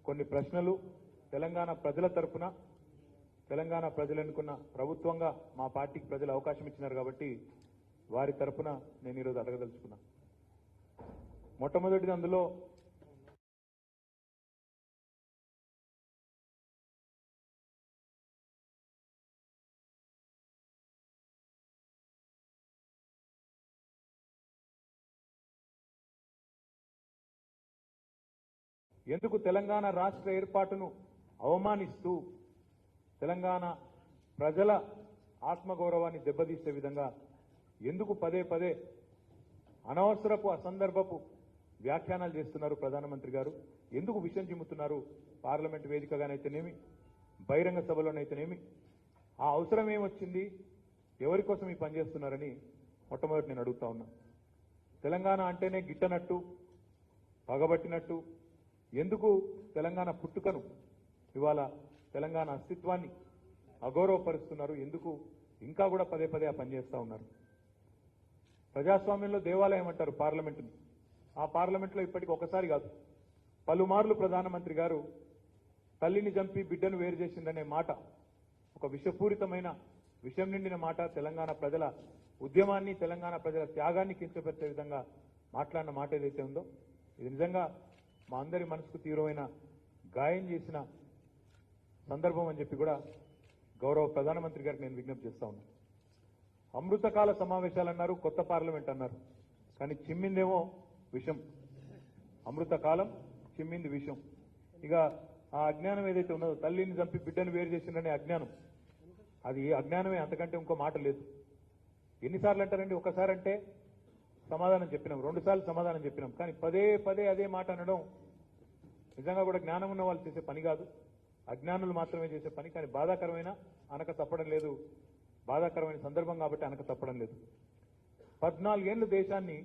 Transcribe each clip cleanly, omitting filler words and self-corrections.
కొన్ని ప్రశ్నలు తెలంగాణ ప్రజల తరపున తెలంగాణ ప్రజలు ఎన్నుకున్న ప్రభుత్వంగా మా పార్టీకి ప్రజలు అవకాశం ఇచ్చినారు కాబట్టి వారి తరపున నేను ఈరోజు అడగదలుచుకున్నా. మొట్టమొదటిది అందులో ఎందుకు తెలంగాణ రాష్ట్ర ఏర్పాటును అవమానిస్తూ తెలంగాణ ప్రజల ఆత్మగౌరవాన్ని దెబ్బతీసే విధంగా ఎందుకు పదే పదే అనవసరపు అసందర్భపు వ్యాఖ్యానాలు చేస్తున్నారు ప్రధానమంత్రి గారు? ఎందుకు విషయం చిమ్ముతున్నారు? పార్లమెంట్ వేదికగానైతేనేమి, బహిరంగ సభలోనైతేనేమి ఆ అవసరం ఏమొచ్చింది? ఎవరి కోసం ఈ పని చేస్తున్నారని మొట్టమొదటి నేను అడుగుతా ఉన్నా. తెలంగాణ అంటేనే గిట్టనట్టు, పగబట్టినట్టు ఎందుకు తెలంగాణ పుట్టుకను ఇవాళ తెలంగాణ అస్తిత్వాన్ని అగౌరవపరుస్తున్నారు? ఎందుకు ఇంకా కూడా పదే పదే ఆ పని చేస్తూ ఉన్నారు? ప్రజాస్వామ్యంలో దేవాలయం అంటారు పార్లమెంటుని. ఆ పార్లమెంట్లో ఇప్పటికి ఒకసారి కాదు పలుమార్లు ప్రధానమంత్రి గారు తల్లిని చంపి బిడ్డను వేరు చేసిందనే మాట, ఒక విషపూరితమైన విషం నిండిన మాట, తెలంగాణ ప్రజల ఉద్యమాన్ని, తెలంగాణ ప్రజల త్యాగాన్ని కించపరిచే విధంగా మాట్లాడిన మాట ఏదైతే ఉందో ఇది నిజంగా మా అందరి మనసుకు తీవ్రమైన గాయం చేసిన సందర్భం అని చెప్పి కూడా గౌరవ ప్రధానమంత్రి గారికి నేను విజ్ఞప్తి చేస్తా ఉన్నాను. అమృతకాల సమావేశాలు అన్నారు, కొత్త పార్లమెంట్ అన్నారు, కానీ చిమ్మిందేమో విషం. అమృతకాలం, చిమ్మింది విషం. ఇక ఆ అజ్ఞానం ఏదైతే ఉన్నదో, తల్లిని చంపి బిడ్డను వేరు చేసిందనే అజ్ఞానం, అది అజ్ఞానమే, అంతకంటే ఇంకో మాట లేదు. ఎన్నిసార్లు అంటారండి? ఒకసారి అంటే సమాధానం చెప్పినాం, 2 సార్లు సమాధానం చెప్పినాం, కానీ పదే పదే అదే మాట అనడం నిజంగా కూడా జ్ఞానం ఉన్న వాళ్ళు చేసే పని కాదు, అజ్ఞానులు మాత్రమే చేసే పని. కానీ బాధాకరమైన అనక తప్పడం లేదు, బాధాకరమైన సందర్భం కాబట్టి అనక తప్పడం లేదు. 14 ఏళ్లు దేశాన్ని,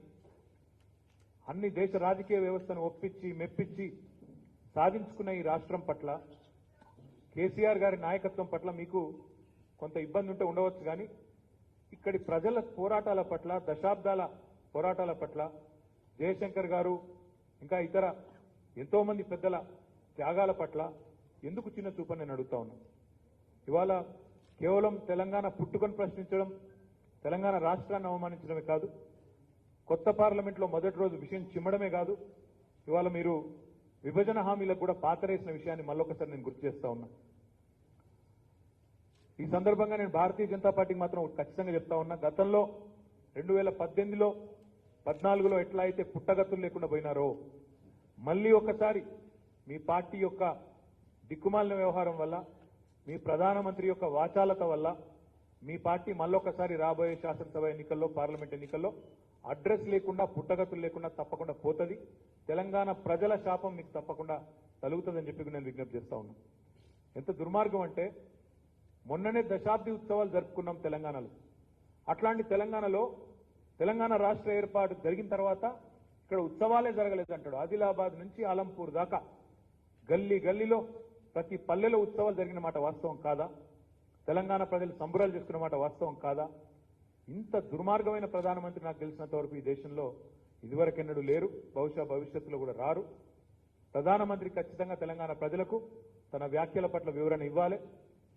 అన్ని దేశ రాజకీయ వ్యవస్థను ఒప్పించి మెప్పించి సాధించుకున్న ఈ రాష్ట్రం పట్ల, కేసీఆర్ గారి నాయకత్వం పట్ల మీకు కొంత ఇబ్బంది ఉంటే ఉండవచ్చు, కానీ ఇక్కడి ప్రజల పోరాటాల పట్ల, దశాబ్దాల పోరాటాల పట్ల, జయశంకర్ గారు ఇంకా ఇతర ఎంతో మంది పెద్దల త్యాగాల పట్ల ఎందుకు చిన్న చూపని నేను అడుగుతా ఉన్నా. ఇవాళ కేవలం తెలంగాణ పుట్టుకొని ప్రశ్నించడం, తెలంగాణ రాష్ట్రాన్ని అవమానించడమే కాదు, కొత్త పార్లమెంట్లో మొదటి రోజు విషయం చిమ్మడమే కాదు, ఇవాళ మీరు విభజన హామీలకు కూడా పాతరేసిన విషయాన్ని మళ్ళొకసారి నేను గుర్తు చేస్తా ఉన్నా. ఈ సందర్భంగా నేను భారతీయ జనతా పార్టీకి మాత్రం ఖచ్చితంగా చెప్తా ఉన్నా, గతంలో 2018లో 14లో ఎట్లా అయితే పుట్టగతులు లేకుండా పోయినారో, మళ్ళీ ఒకసారి మీ పార్టీ యొక్క దిక్కుమాలిన వ్యవహారం వల్ల, మీ ప్రధానమంత్రి యొక్క వాచాలత వల్ల మీ పార్టీ మళ్ళొకసారి రాబోయే శాసనసభ ఎన్నికల్లో, పార్లమెంట్ ఎన్నికల్లో అడ్రస్ లేకుండా, పుట్టగతులు లేకుండా తప్పకుండా పోతుంది. తెలంగాణ ప్రజల శాపం మీకు తప్పకుండా తలుగుతుందని చెప్పి నేను విజ్ఞప్తి చేస్తా ఉన్నా. ఎంత దుర్మార్గం అంటే, మొన్ననే దశాబ్ది ఉత్సవాలు జరుపుకున్నాం తెలంగాణలో. అట్లాంటి తెలంగాణలో తెలంగాణ రాష్ట్ర ఏర్పాటు జరిగిన తర్వాత ఇక్కడ ఉత్సవాలే జరగలేదు అంటాడు. ఆదిలాబాద్ నుంచి ఆలంపూర్ దాకా గల్లీ గల్లీలో ప్రతి పల్లెలో ఉత్సవాలు జరిగిన మాట వాస్తవం కాదా? తెలంగాణ ప్రజలు సంబరాలు చేసుకున్న మాట వాస్తవం కాదా? ఇంత దుర్మార్గమైన ప్రధానమంత్రి నాకు తెలిసినంత వరకు ఈ దేశంలో ఇదివరకెన్నడూ లేరు, బహుశా భవిష్యత్తులో కూడా రారు. ప్రధానమంత్రి ఖచ్చితంగా తెలంగాణ ప్రజలకు తన వ్యాఖ్యల పట్ల వివరణ ఇవ్వాలి.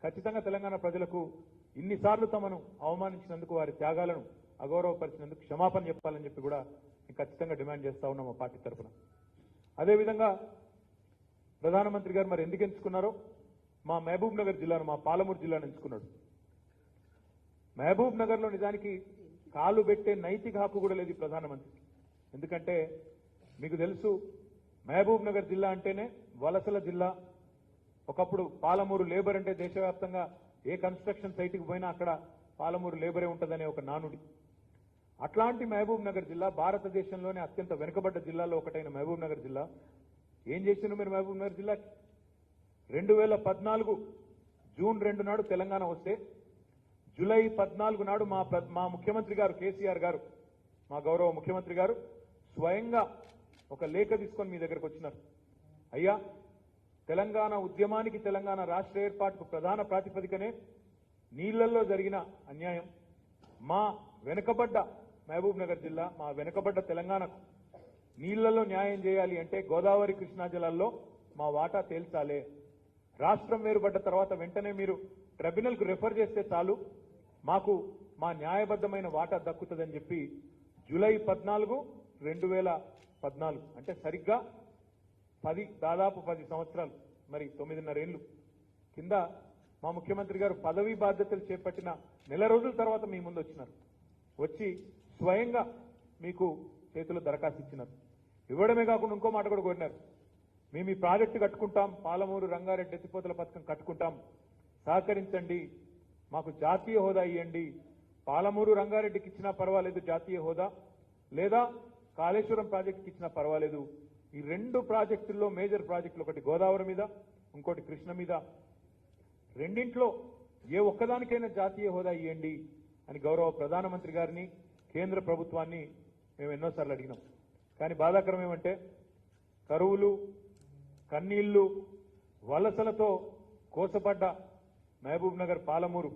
ఖచ్చితంగా తెలంగాణ ప్రజలకు ఇన్నిసార్లు తమను అవమానించినందుకు, వారి త్యాగాలను అగౌరవపరిచినందుకు క్షమాపణ చెప్పాలని చెప్పి కూడా నేను ఖచ్చితంగా డిమాండ్ చేస్తా ఉన్నాం మా పార్టీ తరఫున. అదేవిధంగా ప్రధానమంత్రి గారు మరి ఎందుకు ఎంచుకున్నారో, మా మహబూబ్ నగర్ జిల్లాను, మా పాలమూరు జిల్లాను ఎంచుకున్నాడు. మహబూబ్ నగర్లో నిజానికి కాలు పెట్టే నైతిక హక్కు కూడా లేదు ప్రధానమంత్రి. ఎందుకంటే మీకు తెలుసు, మహబూబ్ నగర్ జిల్లా అంటేనే వలసల జిల్లా. ఒకప్పుడు పాలమూరు లేబర్ అంటే దేశవ్యాప్తంగా ఏ కన్స్ట్రక్షన్ సైట్కి పోయినా అక్కడ పాలమూరు లేబరే ఉంటుందనే ఒక నానుడి. అట్లాంటి మహబూబ్ నగర్ జిల్లా, భారతదేశంలోనే అత్యంత వెనుకబడ్డ జిల్లాలో ఒకటైన మహబూబ్ నగర్ జిల్లా ఏం చేసిండ్రు మీరు? మహబూబ్ నగర్ జిల్లాకి 2014 జూన్ 2 నాడు తెలంగాణ వస్తే, జూలై 14 నాడు మా ముఖ్యమంత్రి గారు కేసీఆర్ గారు, మా గౌరవ ముఖ్యమంత్రి గారు స్వయంగా ఒక లేఖ తీసుకొని మీ దగ్గరకు వచ్చినారు. అయ్యా, తెలంగాణ ఉద్యమానికి, తెలంగాణ రాష్ట్ర ఏర్పాటుకు ప్రధాన ప్రాతిపదికనే నీళ్లలో జరిగిన అన్యాయం. మా వెనుకబడ్డ మహబూబ్ నగర్ జిల్లా, మా వెనుకబడ్డ తెలంగాణకు నీళ్లలో న్యాయం చేయాలి అంటే గోదావరి కృష్ణా జలాల్లో మా వాటా తేల్చాలే. రాష్ట్రం వేరుపడ్డ తర్వాత వెంటనే మీరు ట్రిబ్యునల్కు రెఫర్ చేస్తే చాలు, మాకు మా న్యాయబద్ధమైన వాటా దక్కుతుందని చెప్పి జూలై 14, 2014 అంటే సరిగ్గా దాదాపు 10 సంవత్సరాలు, మరి 9.5 ఏళ్లు కింద మా ముఖ్యమంత్రి గారు పదవీ బాధ్యతలు చేపట్టిన నెల రోజుల తర్వాత మీ ముందు వచ్చినారు. వచ్చి స్వయంగా మీకు చేతులు దరఖాస్తు ఇచ్చినారు. ఇవ్వడమే కాకుండా ఇంకో మాట కూడా కోరినారు. మేము ఈ ప్రాజెక్టు కట్టుకుంటాం, పాలమూరు రంగారెడ్డి ఎత్తిపోతల పథకం కట్టుకుంటాం, సహకరించండి, మాకు జాతీయ హోదా ఇవ్వండి. పాలమూరు రంగారెడ్డికి ఇచ్చినా పర్వాలేదు జాతీయ హోదా, లేదా కాళేశ్వరం ప్రాజెక్టుకి ఇచ్చినా పర్వాలేదు. ఈ 2 ప్రాజెక్టుల్లో మేజర్ ప్రాజెక్టులు, ఒకటి గోదావరి మీద, ఇంకోటి కృష్ణ మీద, రెండింట్లో ఏ ఒక్కదానికైనా జాతీయ హోదా ఇవ్వండి అని గౌరవ ప్రధానమంత్రి గారిని, కేంద్ర ప్రభుత్వాన్ని మేము ఎన్నోసార్లు అడిగినాం. కానీ బాధాకరం ఏమంటే కరువులు, కన్నీళ్లు, వలసలతో కోసపడ్డ మహబూబ్ నగర్, పాలమూరు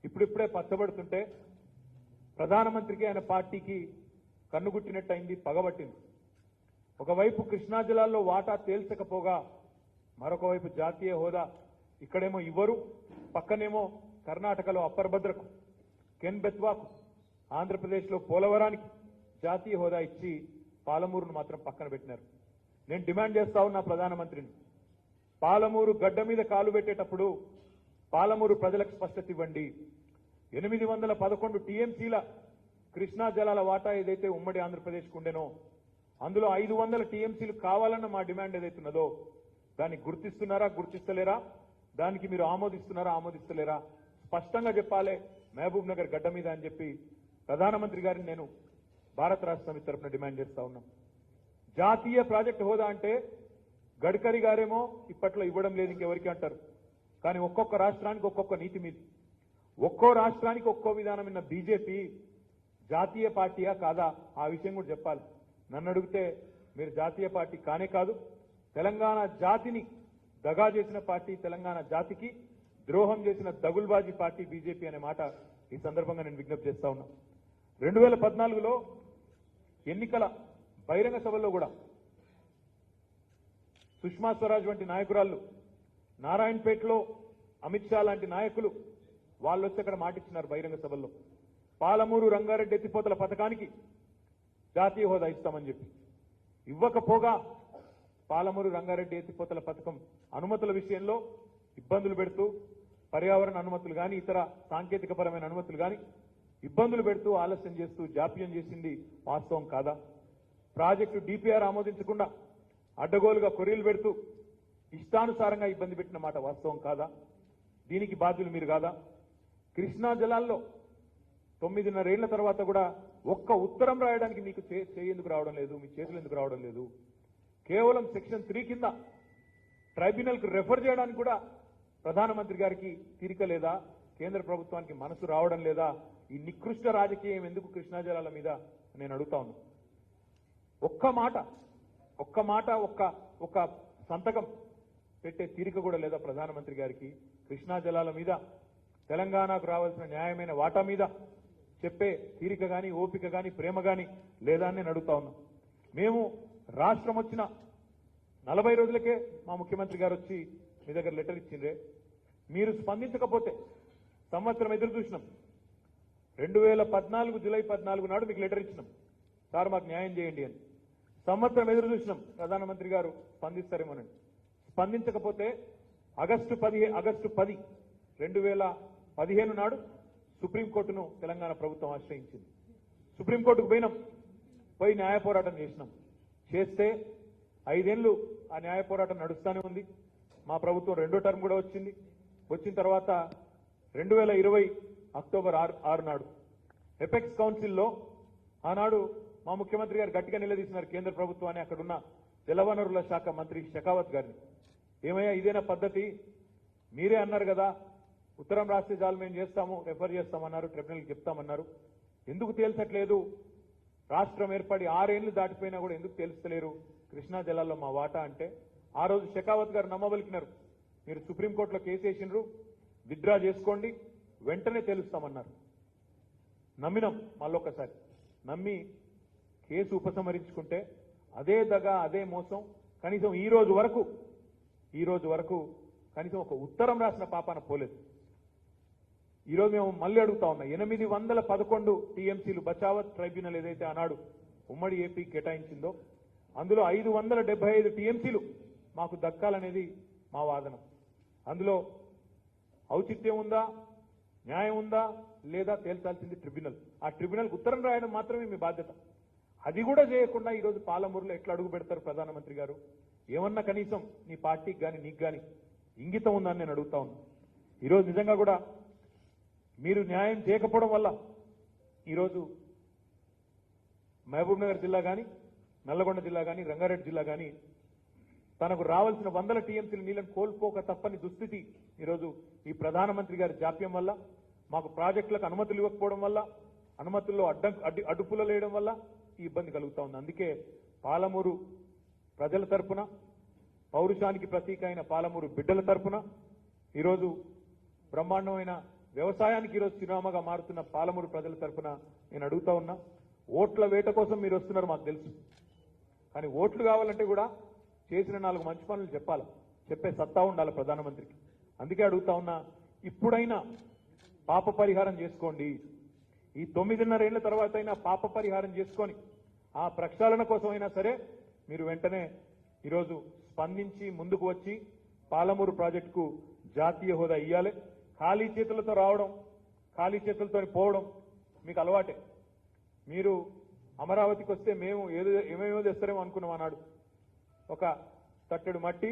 ఇప్పుడిప్పుడే పచ్చబడుతుంటే ప్రధానమంత్రికి ఆయన పార్టీకి కన్నుగుట్టినట్టయింది, పగబట్టింది. ఒకవైపు కృష్ణా జిల్లాల్లో వాటా తేల్చకపోగా మరొక వైపు జాతీయ హోదా ఇక్కడేమో ఇవ్వరు, పక్కనేమో కర్ణాటకలో అప్పర్ భద్రకు, కెన్ బెత్వాకు, ఆంధ్రప్రదేశ్లో పోలవరానికి జాతీయ హోదా ఇచ్చి పాలమూరును మాత్రం పక్కన పెట్టినారు. నేను డిమాండ్ చేస్తా ఉన్నా ప్రధానమంత్రిని, పాలమూరు గడ్డ మీద కాలు పెట్టేటప్పుడు పాలమూరు ప్రజలకు స్పష్టత ఇవ్వండి. 811 టీఎంసీల కృష్ణా జలాల వాటా ఏదైతే ఉమ్మడి ఆంధ్రప్రదేశ్కు ఉండెనో అందులో 500 టీఎంసీలు కావాలన్న మా డిమాండ్ ఏదైతున్నదో దాన్ని గుర్తిస్తున్నారా, గుర్తిస్తలేరా, దానికి మీరు ఆమోదిస్తున్నారా, ఆమోదిస్తలేరా, స్పష్టంగా చెప్పాలి మహబూబ్ నగర్ గడ్డ మీద అని చెప్పి ప్రధానమంత్రి గారిని నేను భారత రాష్ట్ర సమితి తరఫున డిమాండ్ చేస్తా ఉన్నాం. జాతీయ ప్రాజెక్టు హోదా అంటే గడ్కరీ గారేమో ఇప్పట్లో ఇవ్వడం లేదు ఇంకెవరికి అంటారు. కానీ ఒక్కొక్క రాష్ట్రానికి ఒక్కొక్క నీతి మీద, ఒక్కో రాష్ట్రానికి ఒక్కో విధానం ఉన్న బీజేపీ జాతీయ పార్టీయా కాదా ఆ విషయం కూడా చెప్పాలి. నన్ను అడిగితే మీరు జాతీయ పార్టీ కానే కాదు, తెలంగాణ జాతిని దగా చేసిన పార్టీ, తెలంగాణ జాతికి ద్రోహం చేసిన దగుల్బాజీ పార్టీ బీజేపీ అనే మాట ఈ సందర్భంగా నేను విజ్ఞప్తి చేస్తా ఉన్నా. 2014లో ఎన్నికల బహిరంగ సభల్లో కూడా సుష్మా స్వరాజ్ వంటి నాయకురాళ్ళు, నారాయణపేటలో అమిత్ షా లాంటి నాయకులు వాళ్ళు వచ్చి అక్కడ మాటిచ్చినారు బహిరంగ సభల్లో, పాలమూరు రంగారెడ్డి ఎత్తిపోతల పథకానికి జాతీయ హోదా ఇస్తామని చెప్పి. ఇవ్వకపోగా పాలమూరు రంగారెడ్డి ఎత్తిపోతల పథకం అనుమతుల విషయంలో ఇబ్బందులు పెడుతూ, పర్యావరణ అనుమతులు కానీ ఇతర సాంకేతికపరమైన అనుమతులు కానీ ఇబ్బందులు పెడుతూ, ఆలస్యం చేస్తూ, జాప్యం చేసింది వాస్తవం కాదా? ప్రాజెక్టు డిపిఆర్ ఆమోదించకుండా అడ్డగోలుగా కొర్రీలు పెడుతూ ఇష్టానుసారంగా ఇబ్బంది పెట్టిన మాట వాస్తవం కాదా? దీనికి బాధ్యులు మీరు కాదా? కృష్ణా జలాల్లో 9.5 ఏళ్ల తర్వాత కూడా ఒక్క ఉత్తరం రాయడానికి మీకు ఎందుకు రావడం లేదు, మీ చేతులు ఎందుకు రావడం లేదు? కేవలం సెక్షన్ 3 కింద ట్రైబ్యునల్కు రెఫర్ చేయడానికి కూడా ప్రధానమంత్రి గారికి తీరిక లేదా? కేంద్ర ప్రభుత్వానికి మనసు రావడం లేదా? ఈ నికృష్ట రాజకీయం ఎందుకు కృష్ణా జలాల మీద నేను అడుగుతా ఉన్నా. ఒక్క మాట ఒక్క సంతకం పెట్టే తీరిక కూడా లేదా ప్రధానమంత్రి గారికి? కృష్ణా జలాల మీద, తెలంగాణకు రావాల్సిన న్యాయమైన వాటా మీద చెప్పే తీరిక గాని, ఓపిక గాని, ప్రేమ గాని లేదా అని నేను అడుగుతా ఉన్నా. మేము రాష్ట్రం వచ్చిన 40 రోజులకే మా ముఖ్యమంత్రి గారు వచ్చి మీ దగ్గర లెటర్ ఇచ్చిండ్రే, మీరు స్పందించకపోతే సంవత్సరం ఎదురు చూసినాం. 2014 జూలై 14 నాడు మీకు లెటర్ ఇచ్చినాం, సార్ మాకు న్యాయం చేయండి అని. సంవత్సరం ఎదురు చూసినాం ప్రధానమంత్రి గారు స్పందిస్తారేమోనండి. స్పందించకపోతే ఆగస్టు 10, 2015 నాడు సుప్రీంకోర్టును తెలంగాణ ప్రభుత్వం ఆశ్రయించింది. సుప్రీంకోర్టుకు పోయి న్యాయ పోరాటం చేస్తే 5 ఏళ్లు ఆ న్యాయ పోరాటం నడుస్తూనే ఉంది. మా ప్రభుత్వం 2వ టర్మ్ కూడా వచ్చిన తర్వాత 2020 అక్టోబర్ 6 నాడు ఎపెక్స్ కౌన్సిల్లో ఆనాడు మా ముఖ్యమంత్రి గారు గట్టిగా నిలదీసినారు కేంద్ర ప్రభుత్వాన్ని, అక్కడున్న జలవనరుల శాఖ మంత్రి షెకావత్ గారిని. ఏమయ్యా ఇదేనా పద్ధతి? మీరే అన్నారు కదా ఉత్తరం రాస్తే చాలు మేము చేస్తాము, రెఫర్ చేస్తామన్నారు, ట్రిబ్యునల్కి చెప్తామన్నారు, ఎందుకు తేల్చట్లేదు? రాష్ట్రం ఏర్పడి 6 ఏళ్లు దాటిపోయినా కూడా ఎందుకు తేల్చలేరు కృష్ణా జలాల్లో మా వాటా అంటే? ఆ రోజు షెకావత్ గారు నమ్మబలికినారు, మీరు సుప్రీంకోర్టులో కేసు వేసిండ్రు, విత్డ్రా చేసుకోండి, వెంటనే తేలుస్తామన్నారు. నమ్మినాం, మళ్ళొక్కసారి నమ్మి కేసు ఉపసంహరించుకుంటే అదే దగ, అదే మోసం. కనీసం ఈ రోజు వరకు ఈ రోజు వరకు కనీసం ఒక ఉత్తరం రాసిన పాపాన పోలేదు. ఈరోజు మేము మళ్ళీ అడుగుతా ఉన్నా, 811 టీఎంసీలు బచావత్ ట్రైబ్యునల్ ఏదైతే ఆనాడు ఉమ్మడి ఏపీ కేటాయించిందో అందులో 575 టీఎంసీలు మాకు దక్కాలనేది మా వాదన. అందులో ఔచిత్యం ఉందా, న్యాయం ఉందా లేదా తేల్చాల్సింది ట్రిబ్యునల్. ఆ ట్రిబ్యునల్కి ఉత్తరం రాయడం మాత్రమే మీ బాధ్యత. అది కూడా చేయకుండా ఈరోజు పాలమూరులో ఎట్లా అడుగు పెడతారు ప్రధానమంత్రి గారు? ఏమన్నా కనీసం నీ పార్టీకి కానీ నీకు కానీ ఇంగితం ఉందని నేను అడుగుతా ఉన్నా. ఈరోజు నిజంగా కూడా మీరు న్యాయం చేయకపోవడం వల్ల ఈరోజు మహబూబ్ నగర్ జిల్లా కానీ, నల్లగొండ జిల్లా కానీ, రంగారెడ్డి జిల్లా కానీ తనకు రావాల్సిన 100 టీఎంసీల నీళ్లను కోల్పోక తప్పని దుస్థితి ఈరోజు ఈ ప్రధానమంత్రి గారి జాప్యం వల్ల, మాకు ప్రాజెక్టులకు అనుమతులు ఇవ్వకపోవడం వల్ల, అనుమతుల్లో అడ్డుపుల లేయడం వల్ల ఈ ఇబ్బంది కలుగుతా ఉంది. అందుకే పాలమూరు ప్రజల తరపున, పౌరుషానికి ప్రతీక అయిన పాలమూరు బిడ్డల తరపున ఈరోజు బ్రహ్మాండమైన వ్యవసాయానికి ఈరోజు చిరునామాగా మారుతున్న పాలమూరు ప్రజల తరపున నేను అడుగుతా ఉన్నా. ఓట్ల వేట కోసం మీరు వస్తున్నారు మాకు తెలుసు, కానీ ఓట్లు కావాలంటే కూడా చేసిన 4 మంచి పనులు చెప్పాలి, చెప్పే సత్తా ఉండాలి ప్రధానమంత్రికి. అందుకే అడుగుతా ఉన్నా, ఇప్పుడైనా పాప పరిహారం చేసుకోండి. ఈ 9.5 ఏళ్ల తర్వాత అయినా పాప పరిహారం చేసుకొని ఆ ప్రక్షాళన కోసమైనా సరే మీరు వెంటనే ఈరోజు స్పందించి ముందుకు వచ్చి పాలమూరు ప్రాజెక్టుకు జాతీయ హోదా ఇవ్వాలి. ఖాళీ చేతులతో రావడం, ఖాళీ చేతులతో పోవడం మీకు అలవాటే. మీరు అమరావతికి వస్తే మేము ఏమేమో తెస్తారేమో అనుకున్నాం అన్నాడు. ఒక తట్టెడు మట్టి,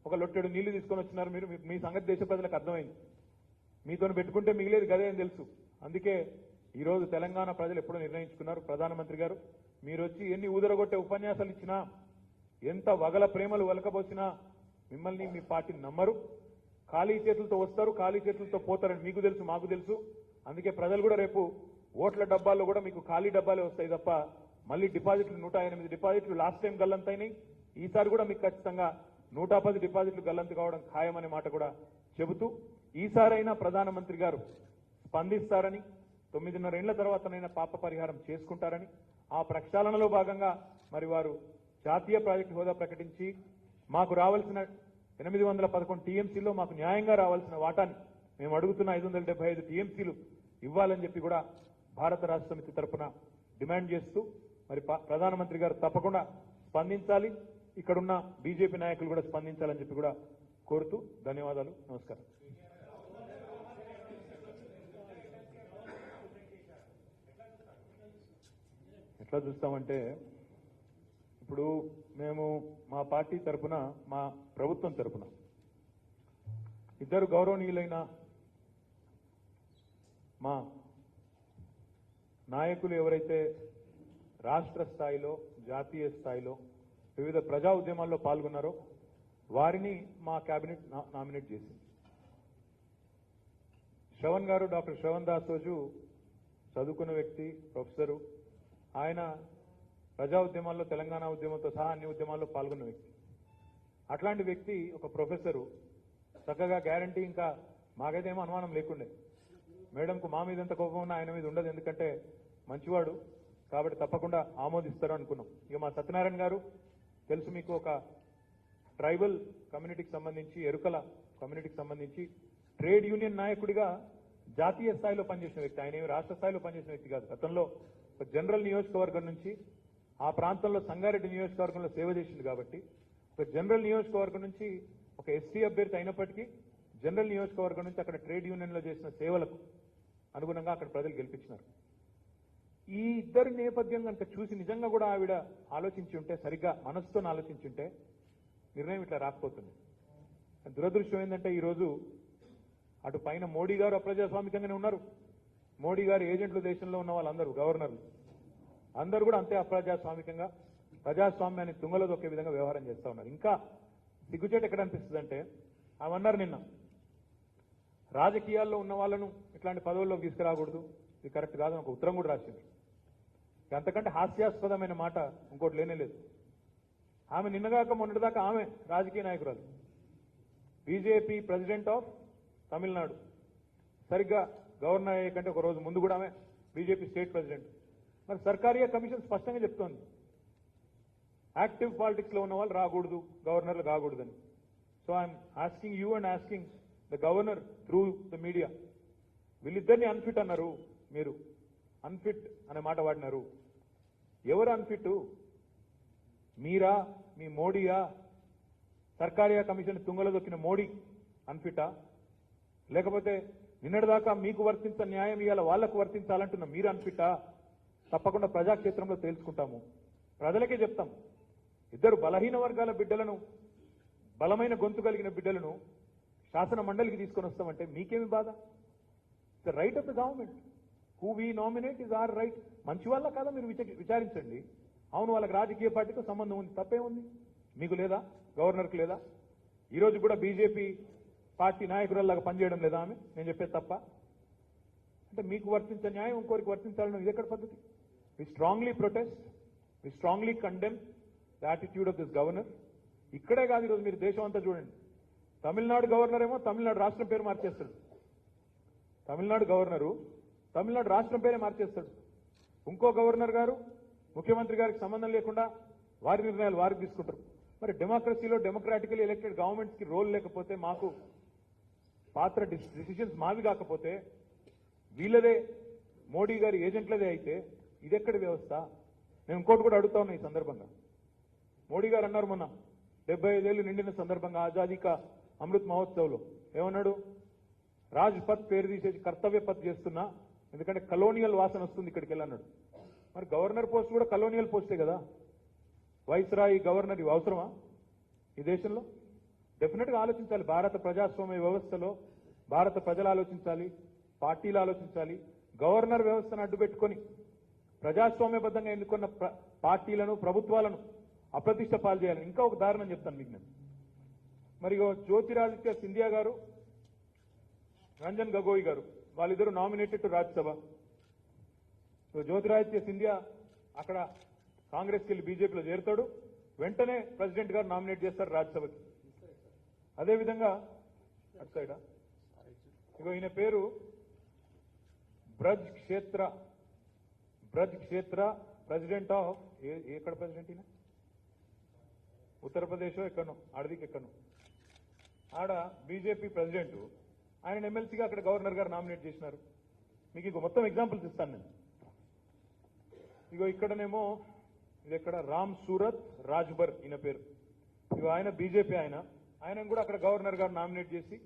ఒక లొట్టెడు నీళ్లు తీసుకొని వచ్చినారు మీరు. మీ సంగతి దేశ ప్రజలకు అర్థమైంది. మీతో పెట్టుకుంటే మిగిలేదు గదే అని తెలుసు. అందుకే ఈరోజు తెలంగాణ ప్రజలు ఎప్పుడో నిర్ణయించుకున్నారు, ప్రధానమంత్రి గారు మీరు వచ్చి ఎన్ని ఊదరగొట్టే ఉపన్యాసాలు ఇచ్చినా, ఎంత వగల ప్రేమలు వలకబోసినా మిమ్మల్ని మీ పార్టీని నమ్మరు. ఖాళీ చేతులతో వస్తారు, ఖాళీ చేతులతో పోతారని మీకు తెలుసు, మాకు తెలుసు. అందుకే ప్రజలు కూడా రేపు ఓట్ల డబ్బాల్లో కూడా మీకు ఖాళీ డబ్బాలే వస్తాయి తప్ప మళ్ళీ డిపాజిట్లు 108 డిపాజిట్లు లాస్ట్ టైం గల్లంతైనాయి. ఈసారి కూడా మీకు ఖచ్చితంగా 110 డిపాజిట్లు గల్లంతు కావడం ఖాయమనే మాట కూడా చెబుతూ, ఈసారైనా ప్రధానమంత్రి గారు స్పందిస్తారని, 9.5 ఏళ్ల తర్వాతనైనా పాప పరిహారం చేసుకుంటారని, ఆ ప్రక్షాళనలో భాగంగా మరి వారు జాతీయ ప్రాజెక్టు హోదా ప్రకటించి మాకు రావాల్సిన 811 టీఎంసీలో మాకు న్యాయంగా రావాల్సిన వాటాన్ని మేము అడుగుతున్న 575 టీఎంసీలు ఇవ్వాలని చెప్పి కూడా భారత రాష్ట్ర సమితి తరఫున డిమాండ్ చేస్తూ మరి ప్రధానమంత్రి గారు తప్పకుండా స్పందించాలి, ఇక్కడున్న బీజేపీ నాయకులు కూడా స్పందించాలని చెప్పి కూడా కోరుతూ ధన్యవాదాలు. నమస్కారం. ఎట్లా చూస్తామంటే, ఇప్పుడు మేము మా పార్టీ తరఫున, మా ప్రభుత్వం తరఫున ఇద్దరు గౌరవనీయులైన మా నాయకులు ఎవరైతే రాష్ట్ర స్థాయిలో, జాతీయ స్థాయిలో వివిధ ప్రజా ఉద్యమాల్లో పాల్గొన్నారో వారిని మా కేబినెట్ నామినేట్ చేసింది. శ్రవణ్ గారు, డాక్టర్ శ్రవణ్ దాస్ రోజు చదువుకున్న వ్యక్తి, ప్రొఫెసరు. ఆయన ప్రజా ఉద్యమాల్లో, తెలంగాణ ఉద్యమంతో సహా అన్ని ఉద్యమాల్లో పాల్గొన్న వ్యక్తి. అట్లాంటి వ్యక్తి ఒక ప్రొఫెసరు చక్కగా గ్యారంటీ, ఇంకా మాకైతే ఏమో అనుమానం లేకుండే, మేడంకు మా మీద ఎంత కోపం ఉన్నా ఆయన మీద ఉండదు, ఎందుకంటే మంచివాడు కాబట్టి తప్పకుండా ఆమోదిస్తారు అనుకున్నాం. ఇక మా సత్యనారాయణ గారు తెలుసు మీకు, ఒక ట్రైబల్ కమ్యూనిటీకి సంబంధించి, ఎరుకల కమ్యూనిటీకి సంబంధించి ట్రేడ్ యూనియన్ నాయకుడిగా జాతీయ స్థాయిలో పనిచేసిన వ్యక్తి. ఆయన ఏమి రాష్ట్ర స్థాయిలో పనిచేసిన వ్యక్తి కాదు. గతంలో ఒక జనరల్ నియోజకవర్గం నుంచి ఆ ప్రాంతంలో సంగారెడ్డి నియోజకవర్గంలో సేవ చేసింది కాబట్టి, ఒక జనరల్ నియోజకవర్గం నుంచి ఒక ఎస్టీ అభ్యర్థి అయినప్పటికీ జనరల్ నియోజకవర్గం నుంచి అక్కడ ట్రేడ్ యూనియన్లో చేసిన సేవలకు అనుగుణంగా అక్కడ ప్రజలు గెలిపించినారు. ఈ ఇద్దరి నేపథ్యం కనుక చూసి నిజంగా కూడా ఆవిడ ఆలోచించి ఉంటే, సరిగ్గా మనసుతో ఆలోచించి ఉంటే నిర్ణయం ఇట్లా రాకపోతుంది. దురదృష్టం ఏంటంటే ఈరోజు అటు పైన మోడీ గారు అప్రజాస్వామికంగానే ఉన్నారు. మోడీ గారి ఏజెంట్లు దేశంలో ఉన్న వాళ్ళందరూ, గవర్నర్లు అందరూ కూడా అంతే అప్రజాస్వామికంగా, ప్రజాస్వామ్యాన్ని తుంగలో దొక్కే విధంగా వ్యవహారం చేస్తూ ఉన్నారు. ఇంకా సిగ్గుచేట ఎక్కడ అనిపిస్తుంది అంటే, అవన్నారు నిన్న రాజకీయాల్లో ఉన్న వాళ్ళను ఇట్లాంటి పదవుల్లోకి తీసుకురాకూడదు, ఇది కరెక్ట్ కాదు, ఒక ఉత్తరం కూడా రాసింది. అంతకంటే హాస్యాస్పదమైన మాట ఇంకోటి లేనేలేదు. ఆమె నిన్నగాక మొన్నటిదాకా ఆమె రాజకీయ నాయకురాలు, బీజేపీ ప్రెసిడెంట్ ఆఫ్ తమిళనాడు. సరిగ్గా గవర్నర్ అయ్యే కంటే ఒక రోజు ముందు కూడా ఆమె బీజేపీ స్టేట్ ప్రెసిడెంట్. మరి సర్కారియా కమిషన్ స్పష్టంగా చెప్తోంది, యాక్టివ్ పాలిటిక్స్ లో ఉన్న వాళ్ళు రాకూడదు, గవర్నర్లు కాకూడదని. So I'm asking you and asking the governor through the media, వీళ్ళిద్దరిని అన్ఫిట్ అన్నారు, మీరు అన్ఫిట్ అనే మాట వాడినారు. ఎవరు అన్ఫిట్? మీరా, మీ మోడీయా, సర్కారియా కమిషన్ తుంగలో దొక్కిన మోడీ అన్ఫిటా? లేకపోతే నిన్నటిదాకా మీకు వర్తించ న్యాయం ఇవాళ వాళ్లకు వర్తించాలంటున్న మీరు అన్ఫిటా? తప్పకుండా ప్రజాక్షేత్రంలో తేల్చుకుంటాము, ప్రజలకే చెప్తాం. ఇద్దరు బలహీన వర్గాల బిడ్డలను, బలమైన గొంతు కలిగిన బిడ్డలను శాసన మండలికి తీసుకొని వస్తామంటే మీకేమి బాధ? The right of the government, who we nominate is our right. మంచి వాళ్ళ కాదా మీరు విచారించండి. అవును, వాళ్ళకి రాజకీయ పార్టీతో సంబంధం ఉంది, తప్పేముంది? మీకు లేదా? గవర్నర్కి లేదా? ఈరోజు కూడా బీజేపీ పార్టీ నాయకురాల్లాగా పనిచేయడం లేదా ఆమె? నేను చెప్పేది తప్ప? అంటే మీకు వర్తించే న్యాయం ఇంకోరికి వర్తించాలని ఇది ఎక్కడ పద్ధతి? We strongly protest, we strongly condemn the attitude of this governor. ఇక్కడే కాదు, ఈరోజు మీరు దేశం అంతా చూడండి. తమిళనాడు గవర్నర్ ఏమో తమిళనాడు రాష్ట్రం పేరు మార్చేస్తాడు. తమిళనాడు గవర్నరు తమిళనాడు రాష్ట్రం పేరే మార్చేస్తాడు. ఇంకో గవర్నర్ గారు ముఖ్యమంత్రి గారికి సంబంధం లేకుండా వారి నిర్ణయాలు వారికి తీసుకుంటారు. మరి డెమోక్రసీలో డెమోక్రాటికలీ ఎలక్టెడ్ గవర్నమెంట్స్ కి రోల్ లేకపోతే, మాకు పాత్ర డిసిషన్స్ మావి కాకపోతే, వీళ్ళదే మోడీ గారి ఏజెంట్లదే అయితే ఇదెక్కడి వ్యవస్థ? నేను ఇంకోటి కూడా అడుగుతా ఉన్నా ఈ సందర్భంగా. మోడీ గారు అన్నారు మొన్న 75 ఏళ్లు నిండిన సందర్భంగా ఆజాదీ కా అమృత్ మహోత్సవ్లో ఏమన్నాడు? రాజ్పథ్ పేరు తీసేసి కర్తవ్య పథ్ చేస్తున్నా, ఎందుకంటే కలోనియల్ వాసన వస్తుంది ఇక్కడికి వెళ్ళన్నాడు. మరి గవర్నర్ పోస్ట్ కూడా కలోనియల్ పోస్టే కదా. వైస్రాయి గవర్నర్ ఇవి అవసరమా ఈ దేశంలో? డెఫినెట్ గా ఆలోచించాలి. భారత ప్రజాస్వామ్య వ్యవస్థలో భారత ప్రజలు ఆలోచించాలి, పార్టీలు ఆలోచించాలి. గవర్నర్ వ్యవస్థను అడ్డుపెట్టుకొని ప్రజాస్వామ్యబద్ధంగా ఎన్నుకున్న పార్టీలను, ప్రభుత్వాలను అప్రతిష్ట పాలు చేయాలి. ఇంకా ఒక దారుణం చెప్తాను మీకు నేను. మరి జ్యోతిరాదిత్య సింధియా గారు, రంజన్ గగోయ్ గారు, వాళ్ళిద్దరూ నామినేటెడ్ టు రాజ్యసభ. జ్యోతిరాదిత్య సింధియా అక్కడ కాంగ్రెస్కి వెళ్ళి బీజేపీలో చేరుతాడు, వెంటనే ప్రెసిడెంట్ గారు నామినేట్ చేస్తారు రాజ్యసభకి. అదేవిధంగా అటు సైడా ఈయన పేరు బ్రజ్ క్షేత్ర ప్రెసిడెంట్ ఆఫ్ ఎక్కడ ప్రెసిడెంట్ ఈయన? ఉత్తరప్రదేశ్ ఎక్కడో ఆడదికి ఎక్కడో ఆడ బీజేపీ ప్రెసిడెంట్, ఆయన ఎమ్మెల్సీగా అక్కడ గవర్నర్ గారు నామినేట్ చేసినారు. మీకు ఇంకో మొత్తం ఎగ్జాంపుల్స్ ఇస్తాను నేను. ఇక్కడనేమో ఇది ఎక్కడ రామ్ సూరత్ రాజ్బర్ ఈయన పేరు. ఆయన బీజేపీ, ఆయన కూడా అక్కడ గవర్నర్ గారు నామినేట్ చేసి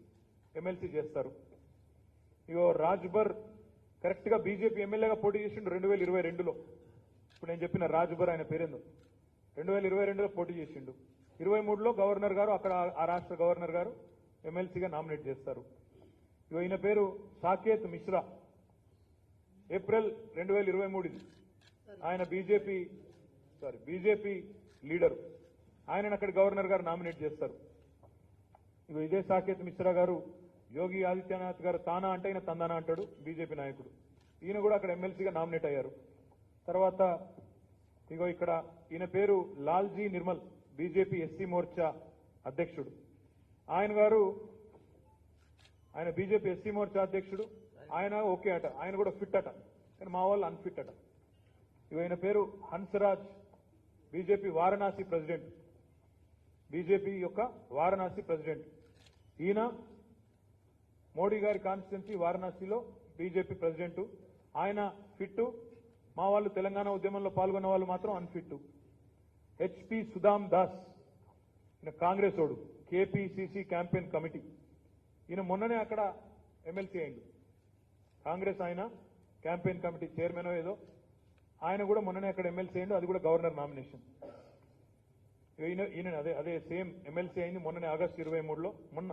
ఎమ్మెల్సీ చేస్తారు. రాజ్బర్ కరెక్ట్ గా బీజేపీ ఎమ్మెల్యేగా పోటీ చేసిండు 2022లో. ఇప్పుడు నేను చెప్పిన రాజ్బర్ ఆయన పేరేందో 2022లో పోటీ చేసిండు. 23లో గవర్నర్ గారు అక్కడ ఆ రాష్ట్ర గవర్నర్ గారు ఎమ్మెల్సీగా నామినేట్ చేస్తారు. ఈయన పేరు సాకేత్ మిశ్రా, ఏప్రిల్ 2023. ఆయన బీజేపీ లీడరు, ఆయన అక్కడ గవర్నర్ గారు నామినేట్ చేస్తారు. ఇదే సాకేత్ మిశ్రా గారు యోగి ఆదిత్యనాథ్ గారు తానా అంటే ఆయన తందానా అంటాడు, బీజేపీ నాయకుడు. ఈయన కూడా అక్కడ ఎమ్మెల్సీగా నామినేట్ అయ్యారు. తర్వాత ఇక్కడ ఈయన పేరు లాల్జీ నిర్మల్, బీజేపీ ఎస్సీ మోర్చా అధ్యక్షుడు. ఆయన బీజేపీ ఎస్సీ మోర్చా అధ్యక్షుడు. ఆయన ఓకే అట, ఆయన కూడా ఫిట్ అట, కానీ మా వాళ్ళు అన్ఫిట్ అట. ఈయన పేరు Hansraj, BJP Varanasi president, BJP యొక్క వారణాసి ప్రెసిడెంట్. ఈయన మోడీ గారి కాన్స్టిట్యున్సీ వారణాసిలో బీజేపీ ప్రెసిడెంట్. ఆయన ఫిట్, మా వాళ్ళు తెలంగాణ ఉద్యమంలో పాల్గొన్న వాళ్ళు మాత్రం అన్ఫిట్. హెచ్పి సుదామ్ దాస్, ఈయన కాంగ్రెస్ ఓడు, కేపీసీసీ క్యాంపెయిన్ కమిటీ. ఈయన మొన్ననే అక్కడ ఎమ్మెల్సీ అయింది. కాంగ్రెస్ ఆయన క్యాంపెయిన్ కమిటీ చైర్మన్ ఏదో, ఆయన కూడా మొన్ననే అక్కడ ఎమ్మెల్సీ అయిండు, అది కూడా గవర్నర్ నామినేషన్. ఈయన అదే సేమ్ ఎమ్మెల్సీ అయింది మొన్ననే ఆగస్టు 23లో, మొన్న